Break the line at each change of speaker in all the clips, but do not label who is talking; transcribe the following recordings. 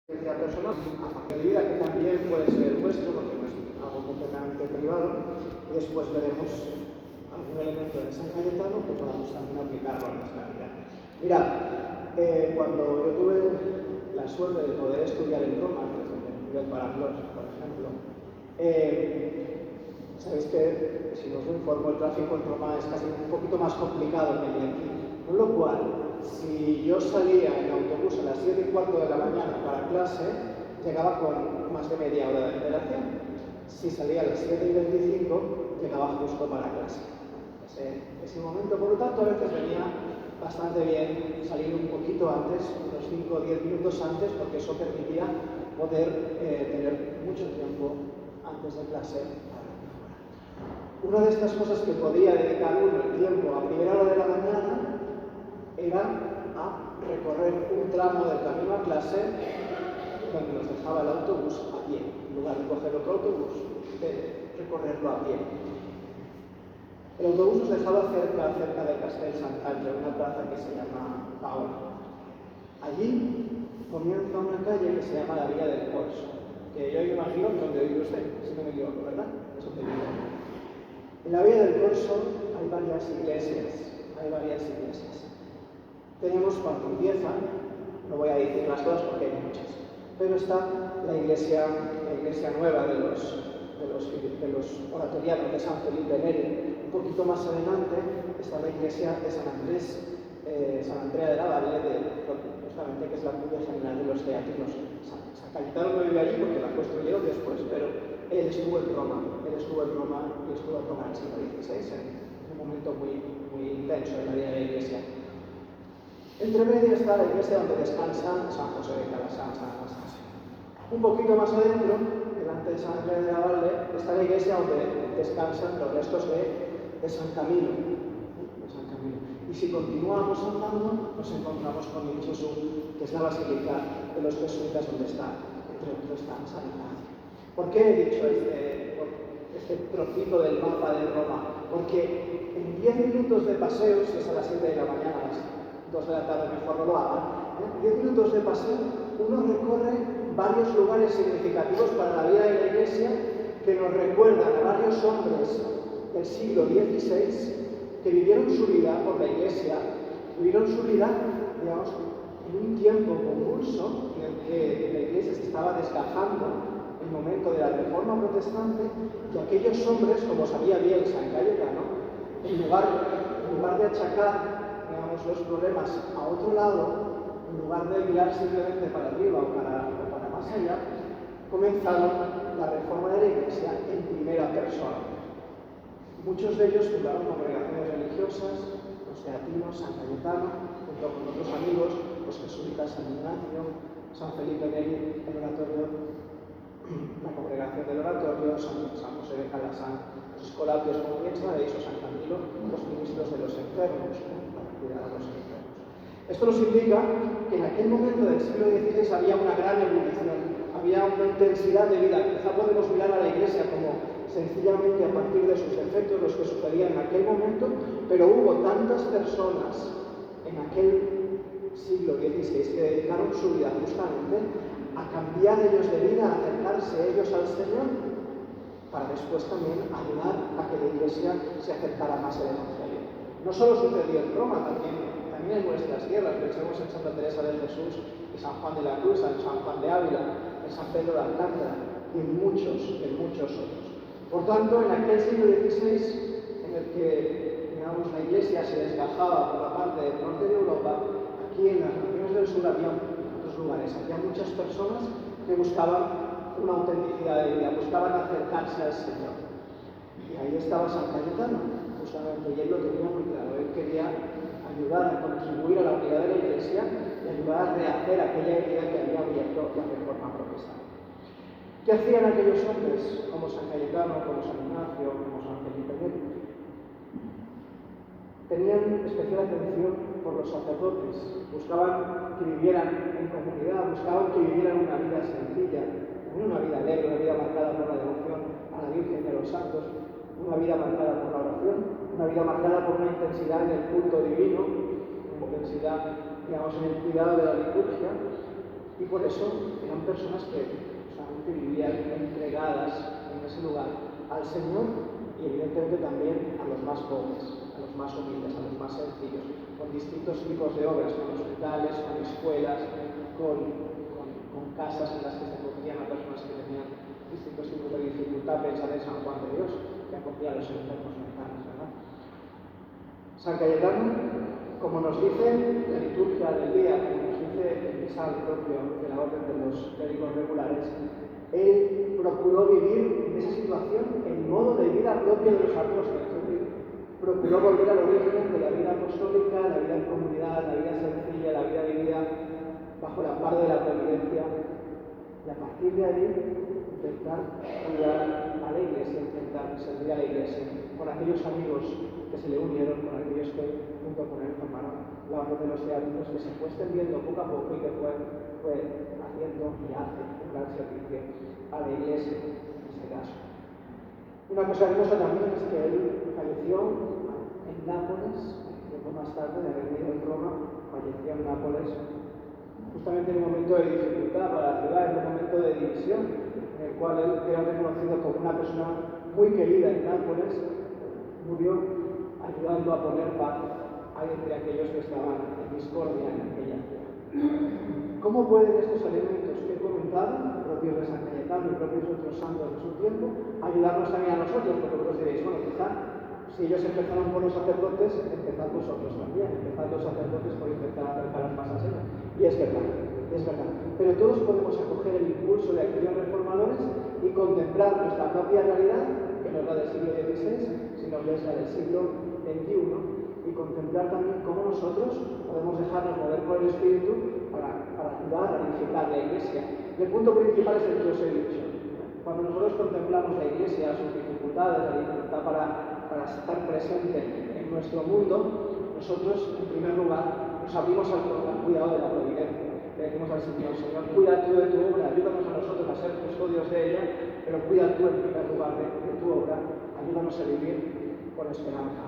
personal, a medida que también puede ser vuestro, porque no es algo completamente privado, y después veremos algún elemento de San Cayetano que podamos también aplicarlo a nuestra vida. Mirad, cuando yo tuve la suerte de poder estudiar en Roma, desde el nivel Paraclos, por ejemplo, sabéis que, si os informo, el tráfico en Roma es casi un poquito más complicado que el de aquí, con lo cual, si yo salía en autobús a las 7:15 de la mañana para clase, llegaba con más de media hora de antelación. Si salía a las 7:25, llegaba justo para clase. Ese momento, por lo tanto, a veces venía bastante bien salir un poquito antes, unos 5 o 10 minutos antes, porque eso permitía poder tener mucho tiempo antes de clase. Una de estas cosas que podía dedicar uno el tiempo a primera hora de la mañana era a recorrer un tramo del camino a clase donde nos dejaba el autobús a pie, en lugar de coger otro autobús, recorrerlo a pie. El autobús nos dejaba cerca de Castel Sant'Angelo, una plaza que se llama Paola. Allí comienza una calle que se llama la Vía del Corso, que yo imagino que donde vive usted, si no me equivoco, ¿verdad? Es donde vive. En la Vía del Corso hay varias iglesias. Tenemos, cuando empieza, no voy a decir las todas porque hay muchas, pero está la iglesia nueva de los oratorianos de San Felipe Neri. Un poquito más adelante está la iglesia de San Andrea de la Valle, justamente, que es la curia general de los teatinos. San Cayetano no vive allí porque la construyeron después, pero él estuvo en Roma y estuvo en el siglo XVI, en un momento muy intenso en la vida de la iglesia. Entre medio está la iglesia donde descansa San José de Calasán, San Anastasio. Un poquito más adentro, delante de San Andrea de la Valle, está la iglesia donde descansan los restos de San Camilo. Y si continuamos andando, nos encontramos con el Gesù, que es la basílica de los jesuitas, donde está, entre otros, está San Ignacio. ¿Por qué he dicho este trocito del mapa de Roma? Porque en 10 minutos de paseo, si es a las 7 de la mañana, a las 2 de la tarde mejor no lo hagan, 10 minutos de paseo, uno recorre varios lugares significativos para la vida de la iglesia que nos recuerdan a varios hombres del siglo XVI que vivieron su vida por la iglesia, vivieron su vida, digamos, en un tiempo convulso en el que la iglesia se estaba desgajando en el momento de la Reforma Protestante, y aquellos hombres, como sabía bien San Cayetano, en lugar de achacar, digamos, los problemas a otro lado, en lugar de mirar simplemente para arriba o para más allá, comenzaron la reforma de la iglesia en primera persona. Muchos de ellos fundaron congregaciones religiosas, los teatinos, San Cayetano, junto con otros amigos, los jesuitas San Ignacio, San Felipe Neri, el oratorio, la congregación del oratorio, San José de Calasán, los escolapios, como bien sabéis, o San Camilo, los ministros de los enfermos, para cuidar a los enfermos. Esto nos indica que en aquel momento del siglo XVI había una gran evolución, había una intensidad de vida. Quizá podemos mirar a la iglesia como sencillamente a partir de sus efectos los que sucedían en aquel momento, pero hubo tantas personas en aquel siglo XVI que dedicaron su vida justamente a cambiar ellos de vida, a acercarse ellos al Señor, para después también ayudar a que la iglesia se acercara más al Evangelio. No solo sucedió en Roma, también en nuestras tierras. Pensemos en Santa Teresa de Jesús, en San Juan de la Cruz, en San Juan de Ávila, en San Pedro de Alcántara y en muchos otros. Por tanto, en aquel siglo XVI, en el que, digamos, la iglesia se desgajaba por la parte del norte de Europa, aquí en las naciones del sur había otros lugares, había muchas personas que buscaban una autenticidad de vida, buscaban acercarse al Señor. Y ahí estaba San Cayetano, justamente, y él lo tenía muy claro. Él quería ayudar a contribuir a la unidad de la iglesia y ayudar a rehacer aquella herida que había abierto la Reforma Protestante. ¿Qué hacían aquellos hombres, como San Cayetano, como San Ignacio, como San Felipe Neri? Tenían especial atención por los sacerdotes, buscaban que vivieran en comunidad, buscaban que vivieran una vida sencilla, una vida alegre, una vida marcada por la devoción a la Virgen y a los santos, una vida marcada por la oración, una vida marcada por una intensidad en el culto divino, una intensidad, digamos, en el cuidado de la liturgia. Y por eso eran personas que solamente vivían entregadas en ese lugar al Señor y evidentemente también a los más pobres, a los más humildes, a los más sencillos, con distintos tipos de obras, con hospitales, con escuelas, con casas en las que se acogían a personas que tenían distintos tipos de dificultad. Pensad en San Juan de Dios, que acogía a los enfermos mentales, ¿verdad? San Cayetano, como nos dice la liturgia del día, como nos dice el misal propio de la Orden de los Clérigos Regulares, él procuró vivir en esa situación el modo de vida propio de los apóstoles, es decir, procuró volver al origen de la vida apostólica, la vida en comunidad, la vida sencilla, la vida vivida bajo la par de la providencia, y a partir de ahí intentar cuidar a la Iglesia, intentar servir a la Iglesia, con aquellos amigos que se le unieron, con aquellos que junto con él formaron la Orden de los Teáticos, que se fue extendiendo poco a poco y que fue haciendo y hace un gran servicio a la Iglesia en este caso. Una cosa hermosa también es que él falleció en Nápoles, tiempo más tarde de haber vivido en Roma, falleció en Nápoles, justamente en un momento de dificultad para la ciudad, en un momento de división, en el cual él era reconocido como una persona muy querida en Nápoles, murió ayudando a poner paz entre aquellos que estaban en discordia en aquella ciudad. ¿Cómo pueden estos elementos que he comentado, propios de San Cayetano y propios de otros santos de su tiempo, ayudarnos también a nosotros? Porque vosotros diréis, bueno, quizá si ellos empezaron por los sacerdotes, empezad vosotros también, empezad los sacerdotes por intentar acercaros más a Señor. Y es verdad, es verdad. Pero todos podemos acoger el impulso de aquellos reformadores y contemplar nuestra propia realidad, que no es la del siglo XVI, sino que es la del siglo XXI, y contemplar también cómo nosotros podemos dejarnos mover por el Espíritu para ayudar a edificar la Iglesia. Y el punto principal es el que os he dicho. Cuando nosotros contemplamos la Iglesia, sus dificultades, la dificultad para estar presente en nuestro mundo, nosotros, en primer lugar, nos abrimos al cuidado de la providencia. Le decimos al Señor, Señor, cuida tú de tu obra, ayúdanos a nosotros a ser custodios de ella, pero cuida tú en primer lugar de tu obra, ayúdanos a vivir con esperanza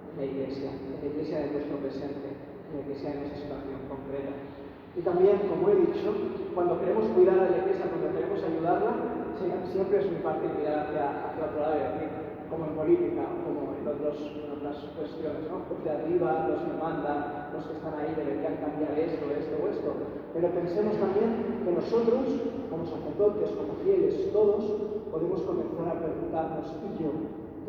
en la Iglesia de nuestro presente, en la Iglesia de nuestra situación concreta. Y también, como he dicho, cuando queremos cuidar a la Iglesia, cuando queremos ayudarla, siempre es muy fácil mirar hacia otro lado y decir, como en política, como en otras cuestiones, ¿no? Los de arriba, los que mandan, los que están ahí deberían cambiar esto o esto. Pero pensemos también que nosotros, como sacerdotes, como fieles, todos, podemos comenzar a preguntarnos, ¿y yo?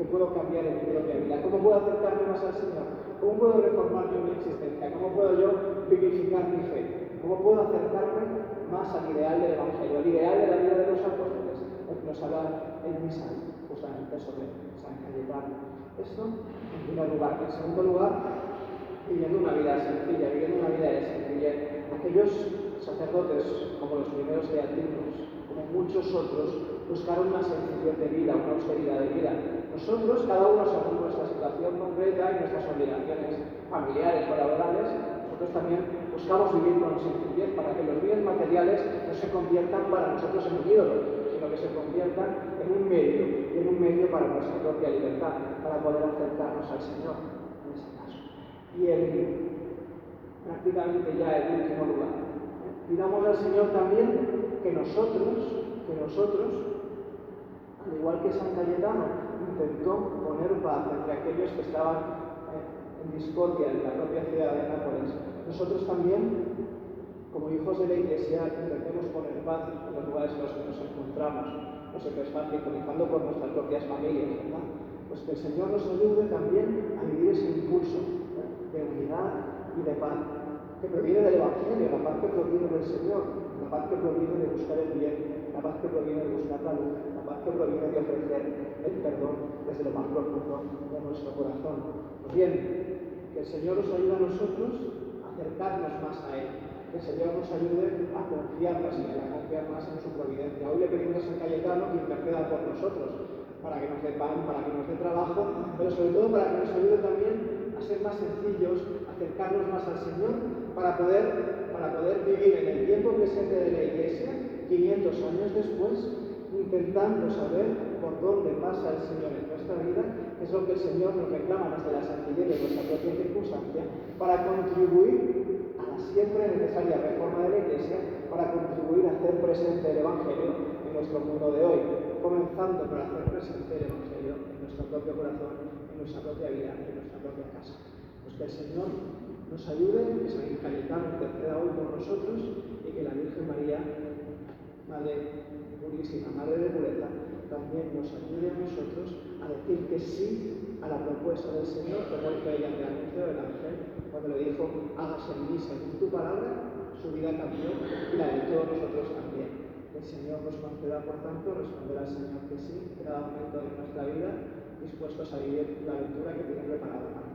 ¿Qué puedo cambiar en mi propia vida? ¿Cómo puedo acercarme más al Señor? ¿Cómo puedo reformar mi existencia? ¿Cómo puedo yo vivificar mi fe? ¿Cómo puedo acercarme más al ideal del Evangelio, al ideal de la vida de los apóstoles? Porque nos habla el misal, justamente sobre San Cayetano. Esto en primer lugar. En segundo lugar, viviendo una vida sencilla, viviendo una vida de sencillez. Aquellos sacerdotes, como los primeros teatinos, como muchos otros, buscaron una sencillez de vida, una austeridad de vida. Nosotros, cada uno según nuestra situación concreta y nuestras obligaciones familiares o laborales, nosotros también buscamos vivir con sencillez para que los bienes materiales no se conviertan para nosotros en un ídolo, sino que se conviertan en un medio para nuestra propia libertad, para poder acercarnos al Señor, en este caso. Y prácticamente ya el último lugar, pidamos al Señor también que nosotros, al igual que San Cayetano, intentó poner paz entre aquellos que estaban en discordia en la propia ciudad de Nápoles, nosotros también, como hijos de la Iglesia, intentemos poner paz en los lugares en los que nos encontramos. No siempre es fácil, comenzando por nuestras propias familias, ¿verdad? Pues que el Señor nos ayude también a vivir ese impulso de unidad y de paz, que proviene del Evangelio, la paz que proviene del Señor, la paz que proviene de buscar el bien, la paz que proviene de buscar la luz, la paz que proviene de ofrecer el perdón desde lo más profundo de nuestro corazón. Pues bien, que el Señor nos ayude a nosotros a acercarnos más a Él, que el Señor nos ayude a confiar más en Él, a confiar más en su providencia. Hoy le pedimos a San Cayetano que interceda por nosotros, para que nos dé pan, para que nos dé trabajo, pero sobre todo para que nos ayude también a ser más sencillos, a acercarnos más al Señor, para poder vivir en el tiempo presente de la Iglesia, 500 años después, intentando saber por dónde pasa el Señor en nuestra vida, que es lo que el Señor nos reclama desde la sencillez de nuestra propia circunstancia, para contribuir a la siempre necesaria reforma de la Iglesia para contribuir a hacer presente el Evangelio en nuestro mundo de hoy, comenzando por hacer presente el Evangelio en nuestro propio corazón, en nuestra propia vida, en nuestra propia casa. Pues que el Señor nos ayude, que San Cayetano interceda hoy por nosotros y que la Virgen María, Madre Purísima, Madre de Pureza, también nos ayude a nosotros a decir que sí a la propuesta del Señor, como hizo ella en el anuncio del ángel, cuando le dijo: hágase en mí según tu palabra. Su vida cambió y la de todos nosotros también. Que el Señor nos conceda, por tanto, responder al Señor que sí en cada momento de nuestra vida, dispuestos a vivir la aventura que tiene preparada.